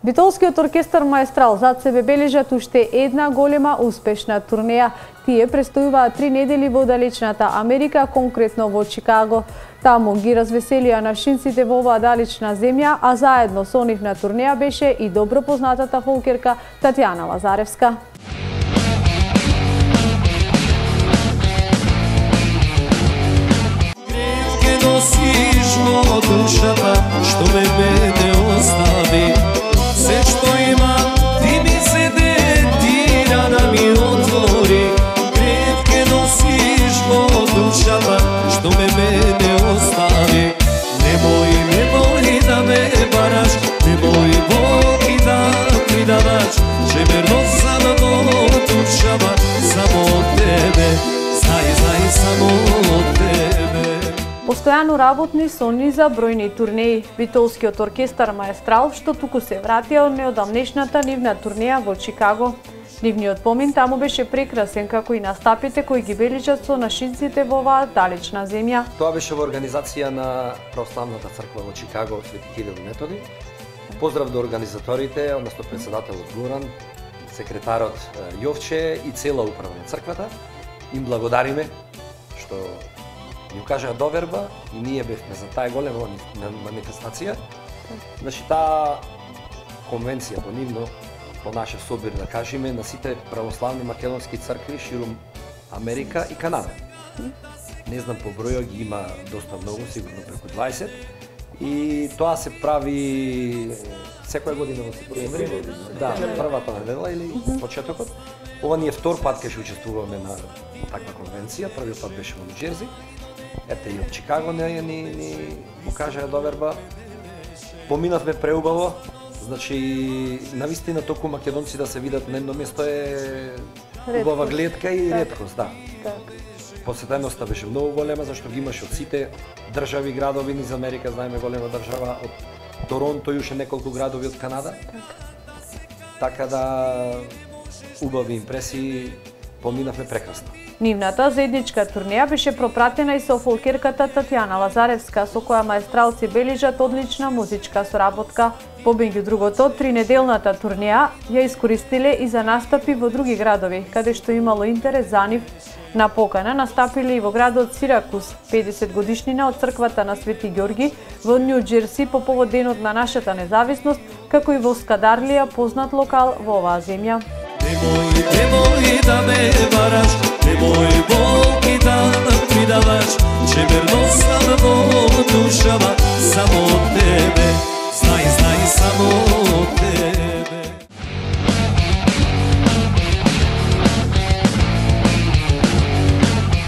Битолскиот оркестар Маестрал зад себе бележат уште една голема успешна турнеја. Тие престојуваат 3 недели во далечната Америка, конкретно во Чикаго. Таму ги развеселија нашинците во оваа далечна земја, а заедно со нив на турнеја беше и добро познатата фолкерка Татјана Лазаревска. Носиш во душата, што ме остави. Се што има, ти ми се детира да ми отвори. Гретке носиш во душата, што ме остави. Немој да ме бараш, немој волки да ми даваш. Че верно сам во душава, само од тебе, знай само од тебе. Постојано работни со низа бројни турнеи, Битолскиот оркестар Маестрал, што туку се вратија од неодамнешната нивна турнеја во Чикаго. Нивниот помин таму беше прекрасен, како и настапите кои ги бележат со нашинците во оваа далечна земја. Тоа беше во организација на Православната црква во Чикаго, Свети Кирил и Методи. Поздрав до организаторите, односно председателот Горан, секретарот Јовче и цела управа на црквата. Им благодариме што ни кажаа доверба и ние бевме за таа голема манифестација. Значи таа конвенција по нивно, по наше собир да кажеме, на сите православни македонски цркви ширум Америка и Канада. Не знам по број, ги има доста многу, сигурно преку 20. И тоа се прави секоја година во септември. Да, првата недела или почетокот. Ова ни е втор пат кога ќе учествуваме на таква конвенција. Првиот пат беше во Нью Џерси. Ете и од Чикаго ни покажаа доверба. Поминавме преубаво. Значи, навистина току македонци да се видат на едно место е убава гледка и реткост, да. Посетеноста беше многу голема, зашто ги имаше од сите држави, градови низ Америка, знаеме голема држава, од Торонто и уште неколку градови од Канада. Така да, убави импресии, поминавме прекрасно. Нивната заедничка турнеја беше пропратена и со фолкерката Татјана Лазаревска, со која Маестрал си бележат одлична музичка соработка. Помеѓу другото, 3-неделната турнеја ја искористиле и за настапи во други градови, каде што имало интерес за нив. На покана настапиле и во градот Сиракус, 50 годишнина од црквата на Свети Ѓорги, во Нью Џерси по повод денот на нашата независност, како и во Скадарлија, познат локал во оваа земја. Немој да ме бараш, немој волки да ми даваш, че верно сам во душава, само од тебе, знай само од тебе.